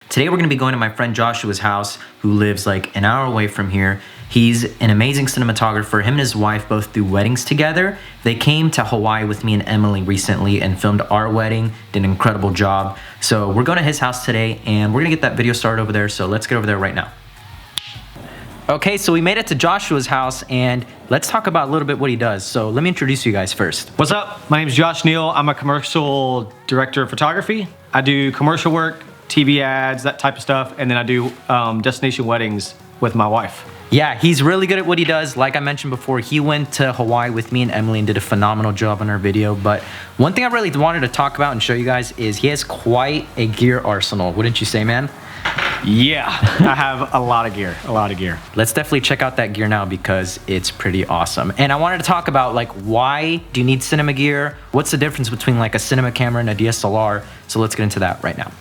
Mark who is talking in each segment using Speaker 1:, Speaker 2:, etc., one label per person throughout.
Speaker 1: Today we're going to be going to my friend Joshua's house, who lives like an hour away from here. He's an amazing cinematographer. Him and his wife both do weddings together. They came to Hawaii with me and Emily recently and filmed our wedding, did an incredible job. So we're going to his house today and we're going to get that video started over there. So let's get over there right now. Okay, so we made it to Joshua's house and let's talk about a little bit what he does. So let me introduce you guys first.
Speaker 2: What's up? My name is Josh Neal. I'm a commercial director of photography. I do commercial work, TV ads, that type of stuff, and then I do destination weddings with my wife.
Speaker 1: Yeah, he's really good at what he does. Like I mentioned before, he went to Hawaii with me and Emily and did a phenomenal job on our video. But one thing I really wanted to talk about and show you guys is he has quite a gear arsenal. Wouldn't you say, man?
Speaker 2: Yeah, I have a lot of gear,
Speaker 1: Let's definitely check out that gear now because it's pretty awesome. And I wanted to talk about like, why do you need cinema gear? What's the difference between like a cinema camera and a DSLR? So let's get into that right now.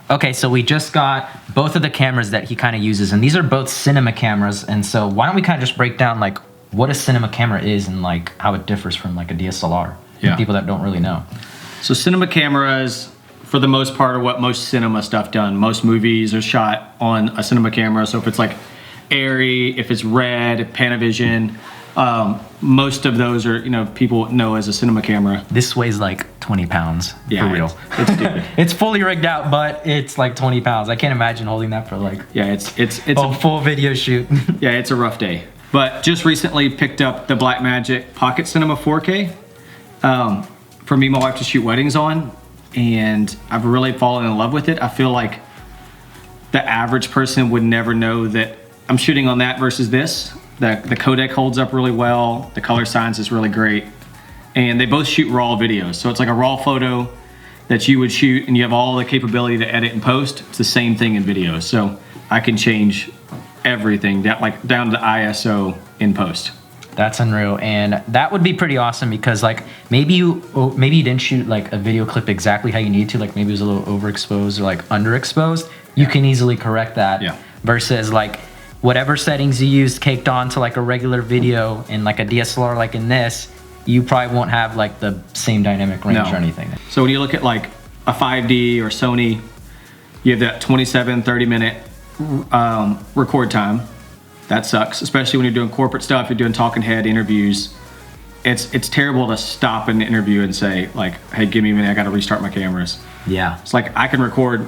Speaker 1: Okay, so we just got both of the cameras that he kind of uses, and these are both cinema cameras. And so why don't we kind of just break down like what a cinema camera is and like how it differs from like a DSLR for people that don't really know.
Speaker 2: So cinema cameras, for the most part, are what most cinema stuff done. Most movies are shot on a cinema camera. So if it's like Arri, if it's Red, Panavision, most of those are, people know as a cinema camera.
Speaker 1: This weighs like 20 pounds,
Speaker 2: yeah,
Speaker 1: for real.
Speaker 2: It's stupid.
Speaker 1: It's fully rigged out, but it's like 20 pounds. I can't imagine holding that for like
Speaker 2: it's
Speaker 1: a full video shoot.
Speaker 2: Yeah, it's a rough day. But just recently picked up the Blackmagic Pocket Cinema 4K for me and my wife to shoot weddings on, and I've really fallen in love with it. I feel like the average person would never know that I'm shooting on that versus this. The codec holds up really well. The color science is really great. And they both shoot raw videos. So it's like a raw photo that you would shoot and you have all the capability to edit and post. It's the same thing in video. So I can change everything down to the ISO in post.
Speaker 1: That's unreal. And that would be pretty awesome because like maybe you didn't shoot like a video clip exactly how you need to, like maybe it was a little overexposed or like underexposed. You can easily correct that.
Speaker 2: Yeah.
Speaker 1: Versus like whatever settings you used caked on to like a regular video in like a DSLR like in this, you probably won't have like the same dynamic range or anything.
Speaker 2: So when you look at like a 5D or Sony, you have that 27, 30 minute record time. That sucks, especially when you're doing corporate stuff, you're doing talking head interviews. It's terrible to stop an interview and say like, hey, give me a minute, I gotta restart my cameras.
Speaker 1: Yeah.
Speaker 2: It's like I can record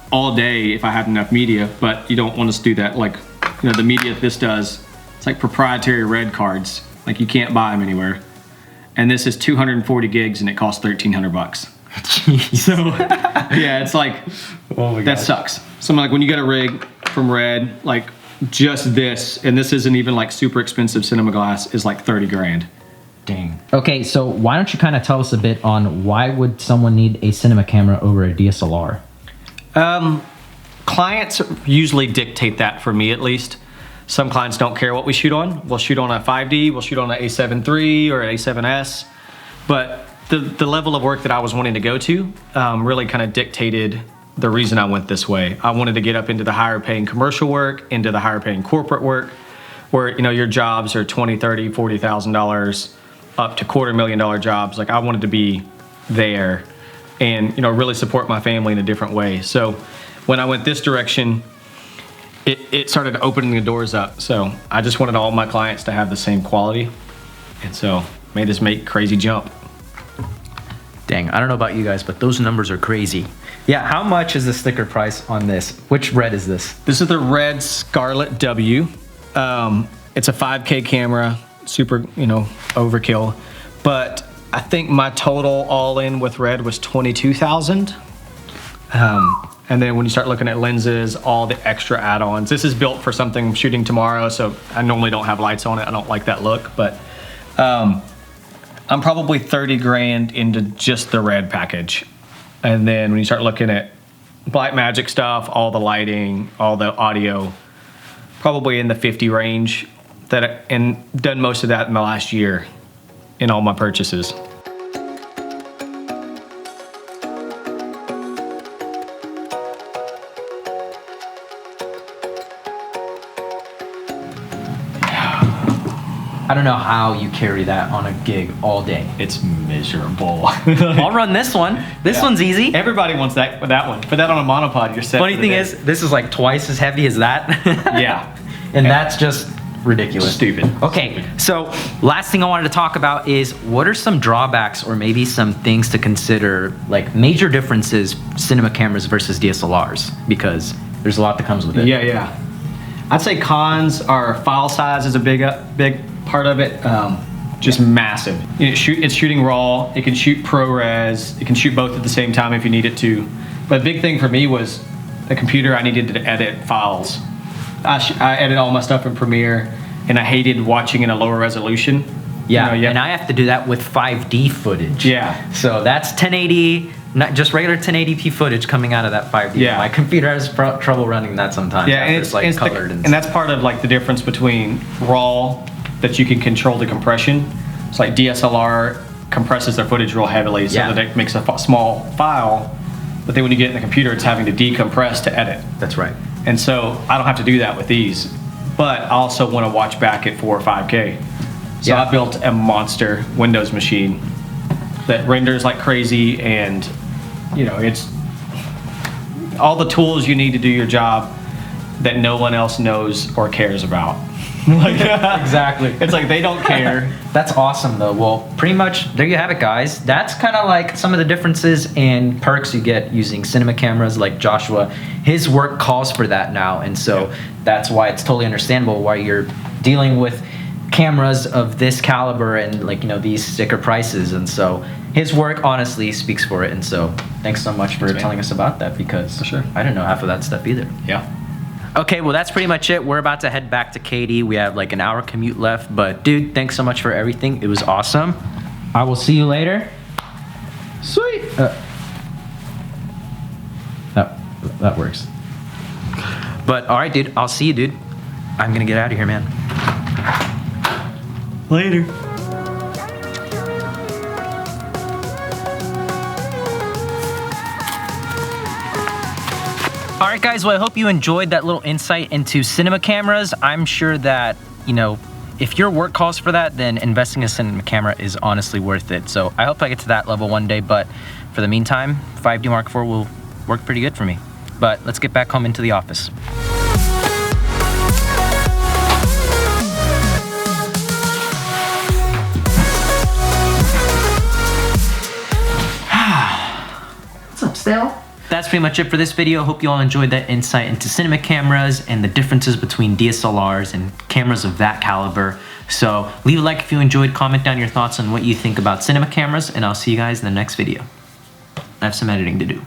Speaker 2: all day if I have enough media, but you don't want us to do that. Like, the media this does, it's like proprietary red cards. Like you can't buy them anywhere. And this is 240 gigs and it costs $1,300. So yeah, it's like, that sucks. So like when you get a rig from Red, like just this, and this isn't even like super expensive cinema glass, is like 30 grand.
Speaker 1: Dang. Okay, so why don't you kind of tell us a bit on why would someone need a cinema camera over a DSLR?
Speaker 2: Clients usually dictate that, for me at least. Some clients don't care what we shoot on. We'll shoot on a 5D, we'll shoot on an A7 III or an A7S. But the level of work that I was wanting to go to really kind of dictated the reason I went this way. I wanted to get up into the higher paying commercial work, into the higher paying corporate work, where your jobs are $20,000, $30,000, $40,000 up to $250,000 jobs. Like I wanted to be there and really support my family in a different way. So when I went this direction, it started opening the doors up. So I just wanted all my clients to have the same quality, and so made this crazy jump.
Speaker 1: Dang, I don't know about you guys, but those numbers are crazy. Yeah, how much is the sticker price on this? Which Red is this?
Speaker 2: This is the Red Scarlet W. It's a 5K camera, super overkill, but I think my total all in with Red was $22,000. And then when you start looking at lenses, all the extra add-ons. This is built for something I'm shooting tomorrow, so I normally don't have lights on it. I don't like that look, but I'm probably 30 grand into just the Red package. And then when you start looking at Blackmagic stuff, all the lighting, all the audio, probably in the 50 range. and done most of that in the last year in all my purchases.
Speaker 1: I don't know how you carry that on a gig all day.
Speaker 2: It's miserable.
Speaker 1: I'll run this one. This one's easy.
Speaker 2: Everybody wants that one. Put that on a monopod, you're set.
Speaker 1: Funny thing is, this is like twice as heavy as that.
Speaker 2: Yeah.
Speaker 1: And that's just ridiculous.
Speaker 2: Stupid.
Speaker 1: Okay, so last thing I wanted to talk about is what are some drawbacks or maybe some things to consider, like major differences cinema cameras versus DSLRs, because there's a lot that comes with it.
Speaker 2: Yeah. I'd say cons are file size is a big part of it. Just massive. It's shooting RAW. It can shoot ProRes. It can shoot both at the same time if you need it to. But the big thing for me was the computer. I needed to edit files. I edit all my stuff in Premiere, and I hated watching in a lower resolution.
Speaker 1: Yeah, and I have to do that with 5D footage.
Speaker 2: Yeah.
Speaker 1: So that's 1080, not just regular 1080p footage coming out of that 5D.
Speaker 2: Yeah.
Speaker 1: My computer has trouble running that sometimes.
Speaker 2: Yeah, and it's like colored. And that's part of like the difference between RAW, that you can control the compression. It's like DSLR compresses their footage real heavily so that it makes a small file, but then when you get in the computer, it's having to decompress to edit.
Speaker 1: That's right.
Speaker 2: And so I don't have to do that with these, but I also want to watch back at 4 or 5K. So I built a monster Windows machine that renders like crazy, and it's all the tools you need to do your job that no one else knows or cares about.
Speaker 1: Exactly.
Speaker 2: It's like they don't care.
Speaker 1: That's awesome though. Well, pretty much there you have it, guys. That's kind of like some of the differences and perks you get using cinema cameras. Like Joshua, his work calls for that now, and so that's why it's totally understandable why you're dealing with cameras of this caliber and these sticker prices. And so his work honestly speaks for it. And so thanks so much for telling us about that, because
Speaker 2: for sure
Speaker 1: I didn't know half of that stuff either.
Speaker 2: Yeah.
Speaker 1: Okay, well, that's pretty much it. We're about to head back to Katy. We have like an hour commute left, but dude, thanks so much for everything. It was awesome. I will see you later. Sweet. That works. But all right, dude, I'll see you, dude. I'm gonna get out of here, man.
Speaker 2: Later.
Speaker 1: All right, guys, well, I hope you enjoyed that little insight into cinema cameras. I'm sure that, if your work calls for that, then investing in a cinema camera is honestly worth it. So I hope I get to that level one day, but for the meantime, 5D Mark IV will work pretty good for me. But let's get back home into the office. What's up, Stale? That's pretty much it for this video. Hope you all enjoyed that insight into cinema cameras and the differences between DSLRs and cameras of that caliber. So leave a like if you enjoyed, comment down your thoughts on what you think about cinema cameras, and I'll see you guys in the next video. I have some editing to do.